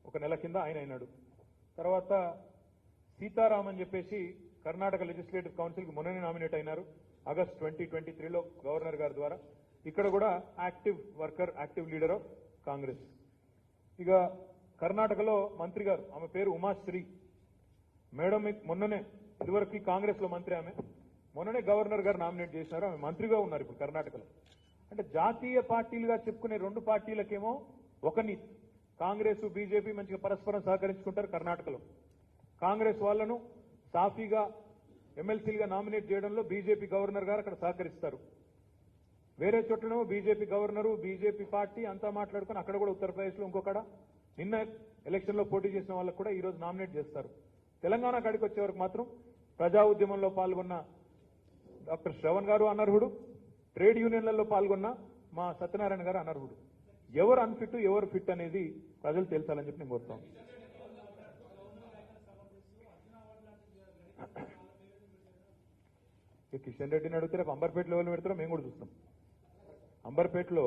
ఒక నెల కింద ఆయన అయినాడు. తర్వాత సీతారాం అని చెప్పేసి కర్ణాటక లెజిస్లేటివ్ కౌన్సిల్కి మొన్ననే నామినేట్ అయినారు ఆగస్ట్ 2023లో గవర్నర్ గారి ద్వారా. ఇక్కడ కూడా active worker, active leader of Congress. కర్ణాటకలో మంత్రి గారు, ఆమె పేరు ఉమాశ్రీ మేడం. మొన్ననే ఇదివరకు కాంగ్రెస్ లో మంత్రి, ఆమె మొన్ననే గవర్నర్ గారు నామినేట్ చేసినారు, ఆమె మంత్రిగా ఉన్నారు ఇప్పుడు కర్ణాటకలో. అంటే జాతీయ పార్టీలుగా చెప్పుకునే రెండు పార్టీలకేమో ఒక నీతి. కాంగ్రెస్ బీజేపీ మంచిగా పరస్పరం సహకరించుకుంటారు కర్ణాటకలో. కాంగ్రెస్ వాళ్లను సాఫీగా ఎమ్మెల్సీలుగా నామినేట్ చేయడంలో బీజేపీ గవర్నర్ గారు అక్కడ సహకరిస్తారు. వేరే చోట్లనేమో బీజేపీ గవర్నరు బీజేపీ పార్టీ అంతా మాట్లాడుకుని అక్కడ కూడా ఉత్తరప్రదేశ్లో ఇంకొకడ నిన్న ఎలక్షన్లో పోటీ చేసిన వాళ్ళకు కూడా ఈరోజు నామినేట్ చేస్తారు. తెలంగాణ కాడికి వచ్చే వరకు మాత్రం ప్రజా ఉద్యమంలో పాల్గొన్న డాక్టర్ శ్రవణ్ గారు అనర్హుడు, ట్రేడ్ యూనియన్లలో పాల్గొన్న మా సత్యనారాయణ గారు అనర్హుడు. ఎవరు అన్ఫిట్ ఎవరు ఫిట్ అనేది ప్రజలు తెలుసాలని చెప్పి నేను కోరుతాను. కిషన్ రెడ్డిని అడిగితే రేపు అంబర్పేటలో ఎవరు పెడతారో మేము కూడా చూస్తాం. అంబర్పేటలో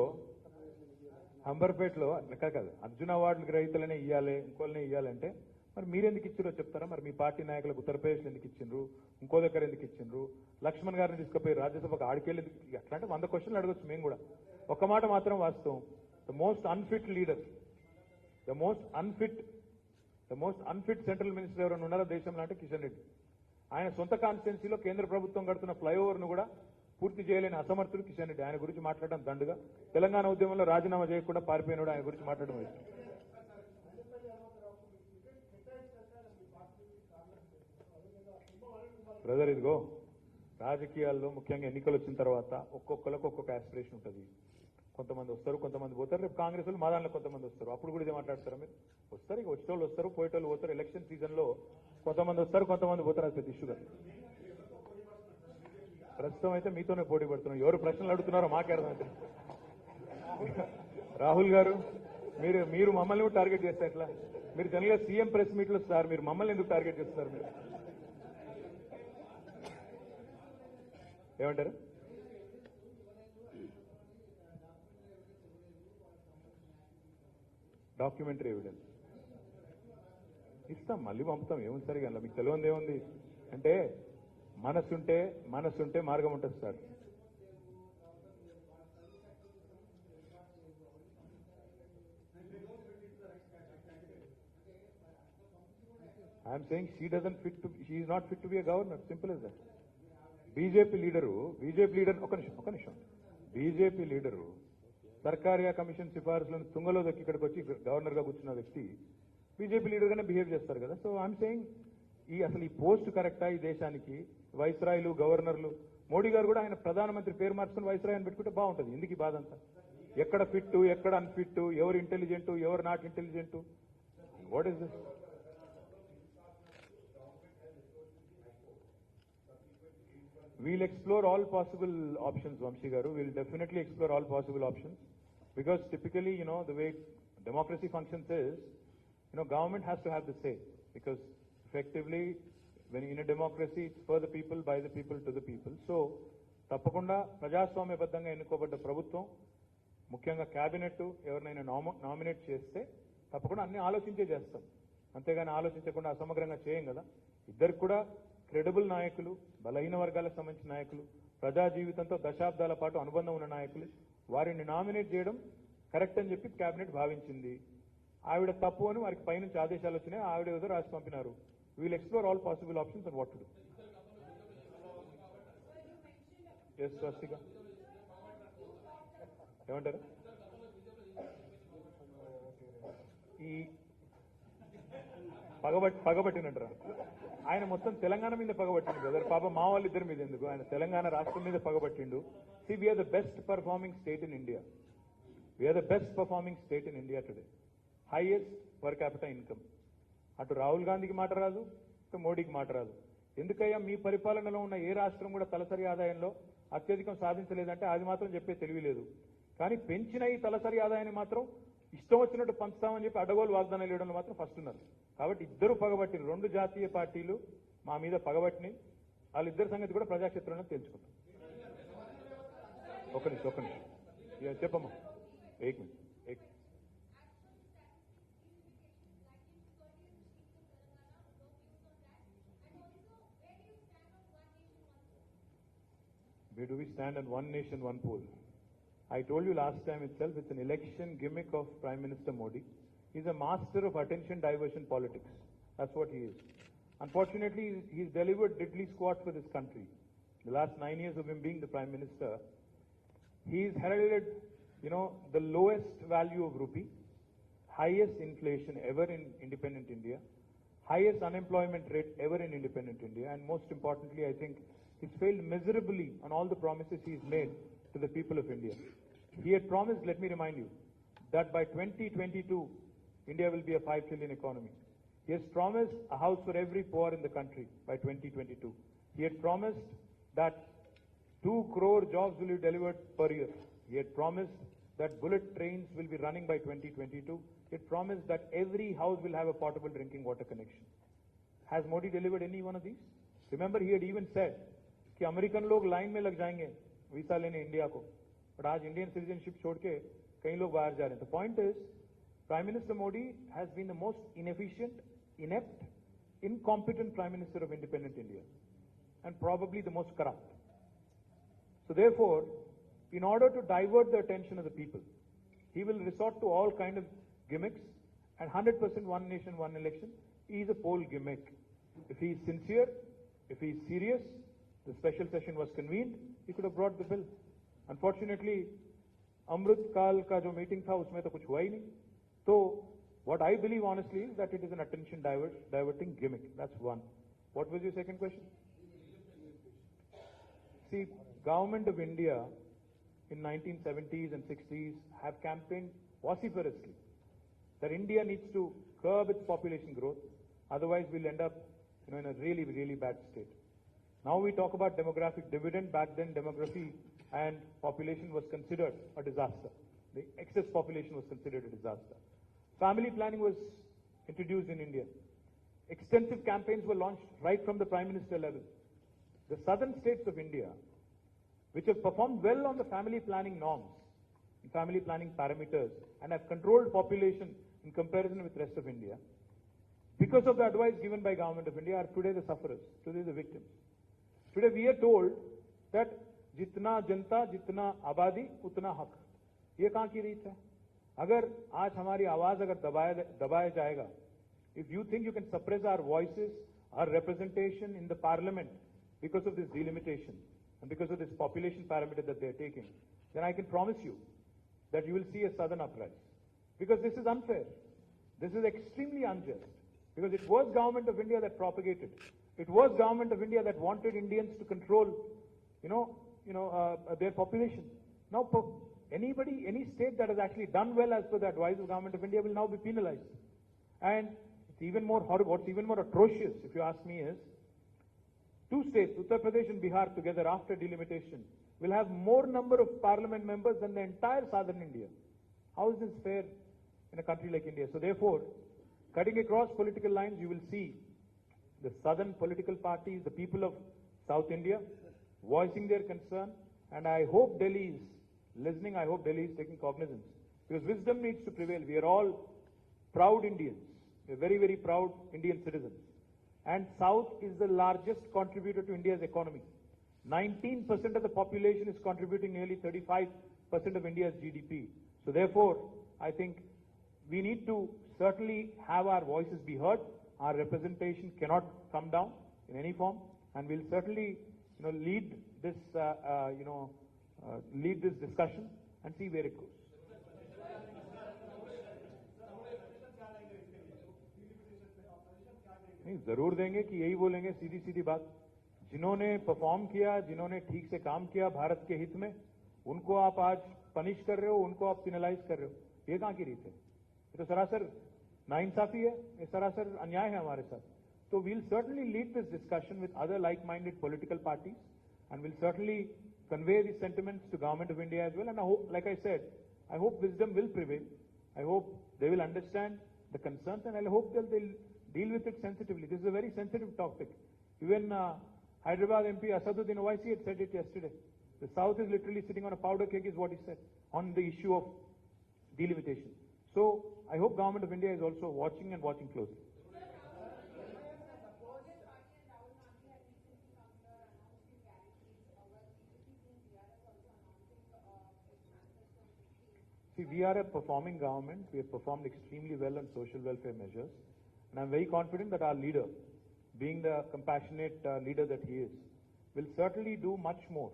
కాదు అర్జున అవార్డులు గ్రహీతలనే ఇవ్వాలి, ఇంకోళ్ళనే ఇవ్వాలంటే మరి మీరెందుకు ఇచ్చారో చెప్తారా? మరి మీ పార్టీ నాయకులకు ఉత్తరప్రదేశ్ ఎందుకు ఇచ్చిండ్రు, ఇంకో దగ్గర ఎందుకు ఇచ్చిండ్రు, లక్ష్మణ్ గారిని తీసుకుపోయి రాజ్యసభకు ఆడికెళ్ళి అట్లాంటి 100 క్వశ్చన్లు అడగచ్చు మేము కూడా. ఒక్క మాట మాత్రం వాస్తవం, the most unfit leader, the most unfit central minister ఎవరైనా ఉన్నారో దేశంలో అంటే కిషన్ రెడ్డి. ఆయన సొంత కాన్స్టిట్యున్సీలో కేంద్ర ప్రభుత్వం కడుతున్న ఫ్లైఓవర్ను కూడా పూర్తి చేయలేని అసమర్థుడు కిషన్ రెడ్డి. ఆయన గురించి మాట్లాడడం దండుగా. తెలంగాణ ఉద్యమంలో రాజీనామా చేయకుండా పారిపోయినాడు, ఆయన గురించి మాట్లాడడం ఇష్టం. బ్రదర్, ఇదిగో రాజకీయాల్లో ముఖ్యంగా ఎన్నికలు వచ్చిన తర్వాత ఒక్కొక్కరికి ఒక్కొక్క ఆస్పిరేషన్ ఉంటుంది. కొంతమంది వస్తారు, కొంతమంది పోతారు. రేపు కాంగ్రెస్ వాళ్ళు మా దాంట్లో కొంతమంది వస్తారు. అప్పుడు కూడా ఇదే మాట్లాడతారా మీరు? వస్తారు, ఇక వచ్చేటోళ్ళు వస్తారు, పోయేటోళ్ళు పోతారు. ఎలక్షన్ సీజన్లో కొంతమంది వస్తారు, కొంతమంది పోతారు. అది పెద్ద ఇష్యూ కాదు. ప్రస్తుతం అయితే మీతోనే పోటీ పడుతున్నాం. ఎవరు ప్రశ్నలు అడుగుతున్నారో మాకే అర్థమైతే. రాహుల్ గారు, మీరు మమ్మల్ని కూడా టార్గెట్ చేస్తే ఎట్లా? మీరు జనరల్గా సీఎం ప్రెస్ మీట్లు సార్, మీరు మమ్మల్ని ఎందుకు టార్గెట్ చేస్తున్నారు? మీరు ఏమంటారు? డాక్యుమెంటరీ ఎవిడెన్స్ ఇస్తాం, మళ్ళీ పంపుతాం. ఏముంది సరిగా అందులో మీకు తెలియదు ఏముంది అంటే, మనసుంటే మార్గం ఉంటుంది sir. I'm saying she is not fit to be a governor, simple as that. BJP leader ఒక నిమిషం బీజేపీ లీడరు సర్కారియా కమిషన్ సిఫార్సులను తుంగలో దక్కి ఇక్కడికి వచ్చి గవర్నర్ గా కూర్చున్న వ్యక్తి బీజేపీ లీడర్ గానే బిహేవ్ చేస్తారు కదా. సో ఐఎమ్ సేయింగ్ అసలు ఈ పోస్ట్ కరెక్టా ఈ దేశానికి? వైస్రాయ్లు, గవర్నర్లు, మోడీ గారు కూడా ఆయన ప్రధానమంత్రి పేరు మార్చుకుని వైస్రాయ్ అని పెట్టుకుంటే బాగుంటుంది. ఎందుకు ఈ బాధ అంతా? ఎక్కడ ఫిట్, ఎక్కడ అన్ఫిట్, ఎవరు ఇంటెలిజెంట్, ఎవరు not intelligent? What is this? We'll explore all possible options, Vamshi Garu. We'll definitely explore all possible options, because typically, the way democracy functions is, government has to have the say, because effectively, when in a democracy, it's for the people, by the people, to the people. So, తప్పకుండా ప్రజాస్వామ్యబద్ధంగా ఎన్నుకోబడ్డ ప్రభుత్వం, ముఖ్యంగా cabinet ఎవరినైనా nominate చేస్తే తప్పకుండా అన్ని ఆలోచించే చేస్తాం. అంతేగాని ఆలోచించకుండా అసమగ్రంగా చేయం కదా. ఇద్దరికి కూడా క్రెడిబుల్ నాయకులు, బలహీన వర్గాలకు సంబంధించిన నాయకులు, ప్రజా జీవితంతో దశాబ్దాల పాటు అనుబంధం ఉన్న నాయకులు, వారిని నామినేట్ చేయడం కరెక్ట్ అని చెప్పి కేబినెట్ భావించింది. ఆవిడ తప్పు అని వారికి పైనుంచి ఆదేశాలు వచ్చినాయి, ఆవిడ ఏదో రాసి పంపినారు. We'll explore all possible options and what to do. Yes స్వస్తిక ఏమంటారు? ఈ పగబట్టినట్రా ఆయన మొత్తం తెలంగాణ మీద పగబట్టిండు బ్రదర్. పాప మా వాళ్ళు ఇద్దరి మీద ఎందుకు, ఆయన తెలంగాణ రాష్ట్రం మీద పగబట్టిండు. See we are the best performing state in India. We are the best performing state in India today. Highest per capital income. అటు రాహుల్ గాంధీకి మాట రాదు, ఇటు మోడీకి మాట రాదు. ఎందుకయ్యా మీ పరిపాలనలో ఉన్న ఏ రాష్ట్రం కూడా తలసరి ఆదాయంలో అత్యధికం సాధించలేదంటే అది మాత్రం చెప్పే తెలివి లేదు. కానీ పెంచిన ఈ తలసరి ఆదాయాన్ని మాత్రం ఇష్టం వచ్చినట్టు పంచుతామని చెప్పి అడగోలు వాగ్దానాలు ఇవ్వడంలో మాత్రం ఫస్ట్ ఉన్నారు. కాబట్టి ఇద్దరు పగబట్టిన, 2 జాతీయ పార్టీలు మా మీద పగబట్టినాయి. వాళ్ళిద్దరి సంగతి కూడా ప్రజాక్షేత్రంలో తెలుసుకుంటాం. ఒక నిమిషం చెప్పమ్మా. ఏక్ minute. Where do we stand on one nation, one poll? I told you last time itself, it's an election gimmick of Prime Minister Modi. He's a master of attention diversion politics. That's what he is. Unfortunately, he's delivered diddly squat for this country. The last 9 years of him being the Prime Minister, he's heralded, the lowest value of rupee, highest inflation ever in independent India, highest unemployment rate ever in independent India, and most importantly, I think he's failed miserably on all the promises he's made to the people of India. He had promised, let me remind you, that by 2022, India will be a 5 trillion economy. He has promised a house for every poor in the country by 2022. He had promised that 2 crore jobs will be delivered per year. He had promised that bullet trains will be running by 2022. He had promised that every house will have a potable drinking water connection. Has Modi delivered any one of these? Remember, he had even said कि American लोग line में लग जाएंगे visa लेने India को, but आज Indian citizenship छोड़ के कई लोग बाहर जा रहे हैं. The point is, Prime Minister Modi has been the most inefficient, inept, incompetent Prime Minister of independent India, and probably the most corrupt. So therefore, in order to divert the attention of the people, he will resort to all kind of gimmicks, and 100% one nation, one election is a poll gimmick. If he is sincere, if he is serious, the special session was convened, he could have brought the bill. Unfortunately, Amrit Kal ka jo meeting tha, usme to kuch hua hi nahi. So, what I believe honestly is that it is an attention diverting gimmick. That's one. What was your second question? See, Government of India in 1970s and 60s have campaigned vociferously that India needs to curb its population growth, otherwise we'll end up in a really, really bad state. Now we talk about demographic dividend. Back then, demography and population was considered a disaster. The excess population was considered a disaster. Family planning was introduced in India. Extensive campaigns were launched right from the Prime Minister level. The southern states of India, which have performed well on the family planning norms, family planning parameters, and have controlled population in comparison with the rest of India, because of the advice given by Government of India, are today the sufferers, today the victims. Today we are told that jitna janta, jitna abadi, utna haq. ये कहाँ की रीत है? अगर आज हमारी आवाज अगर दबाया जाएगा, if you think you can suppress our voices, our representation in the parliament because of this delimitation and because of this population parameter that they are taking, then I can promise you that you will see a sudden uprising. Because this is unfair. This is extremely unjust. Because it was Government of India that propagated. It was Government of India that wanted Indians to control, their population. Now, anybody, any state that has actually done well as per the advice of Government of India will now be penalized. And it's even more horrible, what's even more atrocious, if you ask me, is two states, Uttar Pradesh and Bihar together after delimitation, will have more number of parliament members than the entire southern India. How is this fair in a country like India? So therefore, cutting across political lines, you will see the southern political parties, the people of South India, voicing their concern, and I hope Delhi is listening, I hope Delhi is taking cognizance, because wisdom needs to prevail. We are all proud Indians. We are very, very proud Indian citizens. And South is the largest contributor to India's economy. 19% of the population is contributing nearly 35% of India's GDP. So therefore, I think we need to certainly have our voices be heard. Our representation cannot come down in any form, and we'll certainly, lead this, lead this discussion and see where it goes. नहीं, जरूर देंगे कि यही बोलेंगे, सीधी सीधी बात. जिन्होंने perform किया, जिन्होंने ठीक से काम किया भारत के हित में, उनको आप आज पनिश कर रहे हो, उनको आप पिनलाइज कर रहे हो. ये कहाँ की रीत है? ये तो सरासर नाइंसाफी है, ये सरासर अन्याय है हमारे साथ. So we'll certainly lead this discussion with other like-minded political parties, and we'll certainly convey these sentiments to Government of India as well. And I hope, like I said, I hope wisdom will prevail. I hope they will understand the concerns, and I hope they'll deal with it sensitively. This is a very sensitive topic. Even Hyderabad MP Asaduddin Owaisi had said it yesterday. The South is literally sitting on a powder keg, is what he said, on the issue of delimitation. So I hope Government of India is also watching and watching closely. See, we are a performing government. We have performed extremely well on social welfare measures. And I'm very confident that our leader, being the compassionate leader that he is, will certainly do much more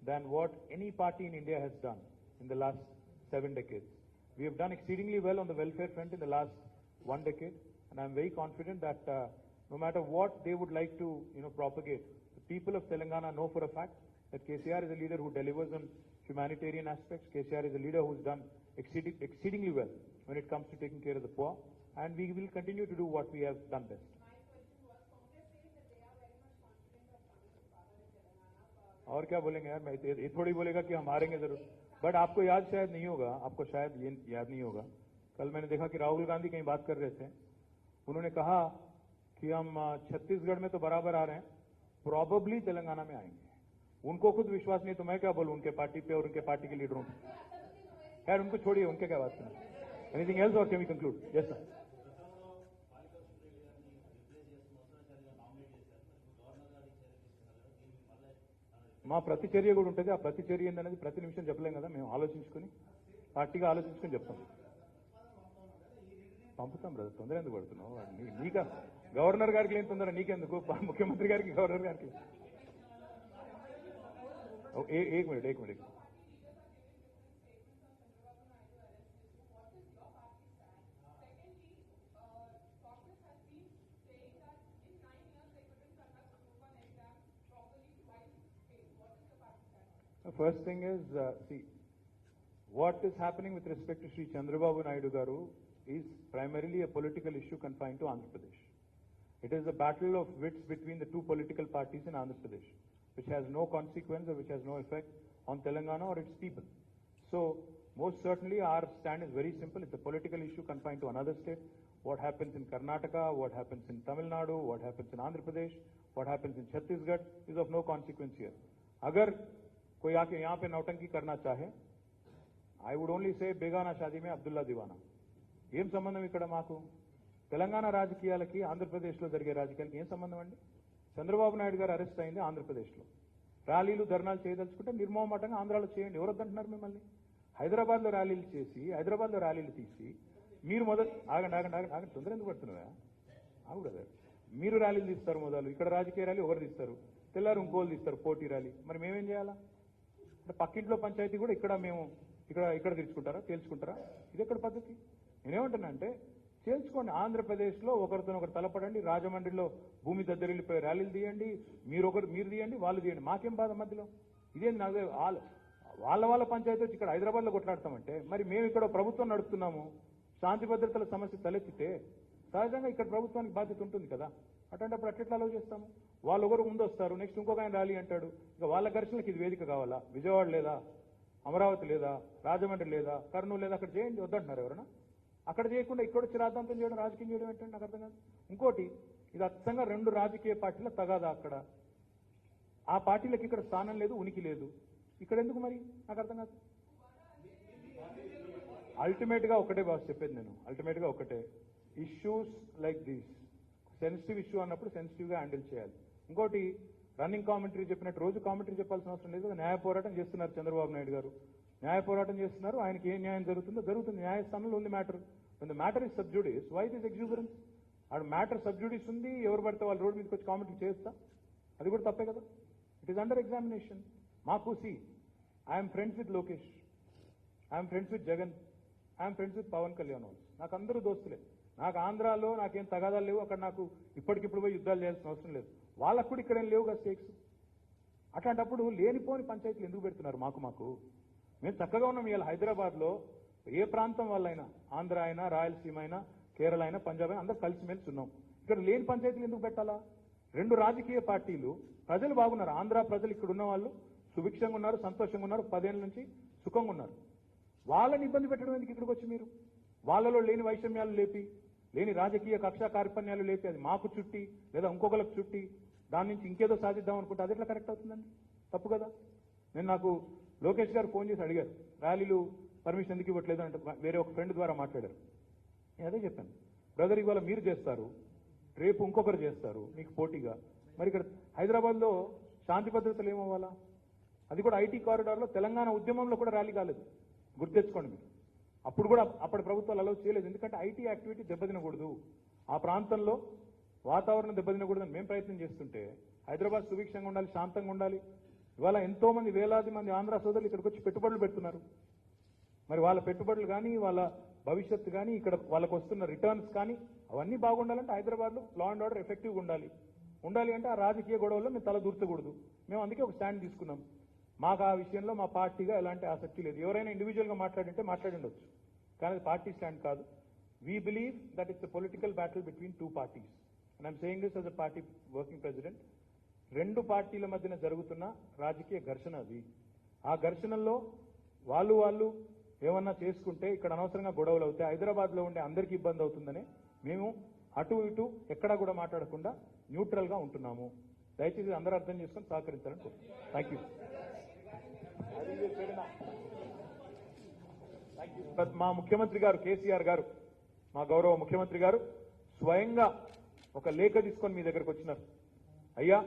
than what any party in India has done in the last 7 decades. We have done exceedingly well on the welfare front in the last 1 decade, and I'm very confident that no matter what they would like to propagate, the people of Telangana know for a fact that KCR is a leader who delivers on humanitarian aspects. KCR is a leader who's done exceedingly well when it comes to taking care of the poor, and we will continue to do what we have done best. और क्या बोलेंगे यार, मैं ये थोड़ी बोलेगा कि हम हारेंगे जरूर, बट आपको याद शायद नहीं होगा, आपको शायद ये याद नहीं होगा, कल मैंने देखा कि राहुल गांधी कहीं बात कर रहे थे, उन्होंने कहा कि हम छत्तीसगढ़ में तो बराबर आ रहे हैं, प्रॉबेबली तेलंगाना में आएंगे। उनको खुद विश्वास नहीं तो मैं क्या बोलूं उनके पार्टी पे और उनके पार्टी के लीडरों पे। खैर उनको छोड़िए, उनके क्या बात करें। एनीथिंग एल्स और can we conclude? Yes sir. మా ప్రతిచర్య కూడా ఉంటుంది, ఆ ప్రతిచర్య ఏందనేది ప్రతి నిమిషం చెప్పలేం కదా, మేము ఆలోచించుకుని పార్టీగా ఆలోచించుకుని చెప్తాం. పంపుతాం బ్రదర్, తొందర ఎందుకు పడుతున్నావు? నీక గవర్నర్ గారికి ఏం తొందర, నీకెందుకు? ముఖ్యమంత్రి గారికి, గవర్నర్ గారికి. एक minute The first thing is, see, what is happening with respect to Sri Chandrababu Naidu Garu is primarily a political issue confined to Andhra Pradesh. It is a battle of wits between the two political parties in Andhra Pradesh, which has no consequence or which has no effect on Telangana or its people. So, most certainly our stand is very simple. It's a political issue confined to another state. What happens in Karnataka, what happens in Tamil Nadu, what happens in Andhra Pradesh, what happens in Chhattisgarh is of no consequence here. अगर कोई आके यहाँ पे नौटंकी करना चाहे, I would only say बेगाना शादी में अब्दुल्ला दीवाना. ఏం సంబంధం ఇక్కడ మాకు? తెలంగాణ రాజకీయాలకి ఆంధ్రప్రదేశ్లో జరిగే రాజకీయాలకి ఏం సంబంధం అండి? చంద్రబాబు నాయుడు గారు అరెస్ట్ అయింది ఆంధ్రప్రదేశ్లో. ర్యాలీలు ధర్నాలు చేయదలుచుకుంటే నిర్మోహమాటంగా ఆంధ్రాలో చేయండి. ఎవరొద్దంటున్నారు మిమ్మల్ని? హైదరాబాద్లో ర్యాలీలు చేసి, హైదరాబాద్లో ర్యాలీలు తీసి మీరు మొదలు ఆగండి తొందర ఎందుకు పడుతున్నావా? ఆగు కదా. మీరు ర్యాలీలు తీస్తారు మొదలు, ఇక్కడ రాజకీయ ర్యాలీ ఎవరు తీస్తారు? తెల్లారు ఇంకోళ్ళు తీస్తారు పోటీ ర్యాలీ. మరి మేమేం చేయాలా? అంటే పక్కింట్లో పంచాయతీ కూడా ఇక్కడ మేము ఇక్కడ తేల్చుకుంటారా? ఇది ఎక్కడ పద్ధతి? నేనేమంటున్నా అంటే తేల్చుకోండి. ఆంధ్రప్రదేశ్లో ఒకరితో ఒకరు తలపడండి, రాజమండ్రిలో భూమి దద్దరిల్లిపోయి ర్యాలీలు తీయండి, మీరు తీయండి, వాళ్ళు తీయండి, మాకేం బాధ మధ్యలో? ఇదేంటి నాకు వాళ్ళ పంచాయతీ వచ్చి ఇక్కడ హైదరాబాద్లో కొట్లాడతామంటే, మరి మేము ఇక్కడ ప్రభుత్వం నడుపుతున్నాము, శాంతి భద్రతల సమస్య తలెత్తితే సహజంగా ఇక్కడ ప్రభుత్వానికి బాధ్యత ఉంటుంది కదా. అటువంటిప్పుడు అట్లా అలవ్ చేస్తాము? వాళ్ళు ఒకరు ముందు వస్తారు, నెక్స్ట్ ఇంకొక ఆయన ర్యాలీ అంటాడు, ఇక వాళ్ళ ఘర్షణకి ఇది వేదిక కావాలా? విజయవాడ లేదా, అమరావతి లేదా, రాజమండ్రి లేదా, కర్నూలు లేదా, అక్కడ చేయండి వద్దంటున్నారు ఎవరన్నా? అక్కడ చేయకుండా ఇక్కడ వచ్చి రాద్ధాంతం చేయడం, రాజకీయం చేయడం ఏంటంటే నాకు అర్థం కాదు. ఇంకోటి, ఇది అచ్చంగా రెండు రాజకీయ పార్టీల తగాదా. అక్కడ ఆ పార్టీలకు ఇక్కడ స్థానం లేదు, ఉనికి లేదు. ఇక్కడ ఎందుకు మరి నాకు అర్థం కాదు. అల్టిమేట్ గా ఒకటే బాస్ చెప్పేది నేను, అల్టిమేట్ గా ఒకటే, issues like these sensitive issue అన్నప్పుడు సెన్సిటివ్ గా హ్యాండిల్ చేయాలి. ఇంకోటి, రన్నింగ్ కామెంటరీ చెప్పినట్టు రోజు కామెంటరీ చెప్పాల్సిన అవసరం లేదు. న్యాయ పోరాటం చేస్తున్నారు చంద్రబాబు నాయుడు గారు, న్యాయ పోరాటం చేస్తున్నారు. ఆయనకి ఏ న్యాయం జరుగుతుందో జరుగుతుంది. న్యాయస్థానంలో ఉంది matter. The matter is sub judice, why this exuberance? ఆడ మ్యాటర్ సబ్ జుడిస్ ఉంది, ఎవరు పడితే వాళ్ళు రోడ్డు మీదకి వచ్చి కామెంటరీ చేస్తా, అది కూడా తప్పే కదా. It is under examination. మాకు I'm friends with Lokesh, I'm friends with Jagan, I'm friends with Pawan Kalyan also. నాకు అందరూ దోస్తులే. నాకు ఆంధ్రాలో నాకేం తగాదాలు లేవు, అక్కడ నాకు ఇప్పటికిప్పుడు పోయి యుద్ధాలు చేయాల్సిన అవసరం లేదు. వాళ్ళకు కూడా ఇక్కడేం లేవు కదా స్టేక్స్. అట్లాంటప్పుడు లేనిపోని పంచాయతీలు ఎందుకు పెడుతున్నారు? మాకు మేము చక్కగా ఉన్నాం. ఇవాళ హైదరాబాద్లో ఏ ప్రాంతం వాళ్ళైనా, ఆంధ్ర అయినా, రాయలసీమ అయినా, కేరళ అయినా, పంజాబ్ అయినా, అందరూ కలిసిమెలిసి ఉన్నాం. ఇక్కడ లేని పంచాయతీలు ఎందుకు పెట్టాలా? రెండు రాజకీయ పార్టీలు, ప్రజలు బాగున్నారు. ఆంధ్ర ప్రజలు ఇక్కడ ఉన్న వాళ్ళు సుభిక్షంగా ఉన్నారు, సంతోషంగా ఉన్నారు, 10 ఏళ్ల నుంచి సుఖంగా ఉన్నారు. వాళ్ళని ఇబ్బంది పెట్టడం ఎందుకు ఇక్కడికి వచ్చి మీరు? వాళ్ళలో లేని వైషమ్యాలు లేపి, లేని రాజకీయ కక్షా కార్పణ్యాలు లేపి, అది మాకు చుట్టి లేదా ఇంకొకరికి చుట్టి దాని నుంచి ఇంకేదో సాధిద్దాం అనుకుంటే అది ఎట్లా కరెక్ట్ అవుతుందండి? తప్పు కదా. నాకు లోకేష్ గారు ఫోన్ చేసి అడిగారు, ర్యాలీలు పర్మిషన్ ఎందుకు ఇవ్వట్లేదు అంటే, వేరే ఒక ఫ్రెండ్ ద్వారా మాట్లాడారు. నేను అదే చెప్పాను, బ్రదర్ ఇవాళ మీరు చేస్తారు, రేపు ఇంకొకరు చేస్తారు మీకు పోటీగా. మరి ఇక్కడ హైదరాబాద్లో శాంతి భద్రతలు ఏమవ్వాలా? అది కూడా ఐటీ కారిడార్లో తెలంగాణ ఉద్యమంలో కూడా ర్యాలీ కాలేదు, గుర్తెచ్చుకోండి మీరు. అప్పుడు కూడా అప్పటి ప్రభుత్వాలు అలౌ చేయలేదు. ఎందుకంటే ఐటీ యాక్టివిటీ దెబ్బతినకూడదు, ఆ ప్రాంతంలో వాతావరణం దెబ్బతినకూడదని మేము ప్రయత్నం చేస్తుంటే, హైదరాబాద్ సుభిక్షంగా ఉండాలి, శాంతంగా ఉండాలి. ఇవాళ ఎంతో మంది, వేలాది మంది ఆంధ్ర సోదరులు ఇక్కడికి వచ్చి పెట్టుబడులు పెడుతున్నారు. మరి వాళ్ళ పెట్టుబడులు కానీ, వాళ్ళ భవిష్యత్తు కానీ, ఇక్కడ వాళ్ళకు వస్తున్న రిటర్న్స్ కానీ అవన్నీ బాగుండాలంటే హైదరాబాద్లో లా అండ్ ఆర్డర్ ఎఫెక్టివ్గా ఉండాలి అంటే ఆ రాజకీయ గొడవల్లో మేము తల దూర్చకూడదు. మేము అందుకే ఒక స్టాండ్ తీసుకున్నాం. మాకు ఆ విషయంలో మా పార్టీగా ఎలాంటి ఆసక్తి లేదు. ఎవరైనా ఇండివిజువల్గా మాట్లాడింటే మాట్లాడిండొచ్చు, కానీ అది పార్టీ స్టాండ్ కాదు. We believe that it's a political battle between two parties and I'm saying this as a party working president. రెండు పార్టీల మధ్యన జరుగుతున్న రాజకీయ ఘర్షణ అది. ఆ ఘర్షణల్లో వాళ్ళు ఏమన్నా చేసుకుంటే ఇక్కడ అనవసరంగా గొడవలు అవుతాయి, హైదరాబాద్లో ఉండే అందరికీ ఇబ్బంది అవుతుందని మేము అటు ఇటు ఎక్కడా కూడా మాట్లాడకుండా న్యూట్రల్గా ఉంటున్నాము. దయచేసి అందరూ అర్థం చేసుకొని సహకరించాలని కోరుతున్నాను. Thank you. మా ముఖ్యమంత్రి గారు కేసీఆర్ గారు, మా గౌరవ ముఖ్యమంత్రి గారు స్వయంగా ఒక లేఖ తీసుకొని మీ దగ్గరకు వచ్చినారు. అయ్యా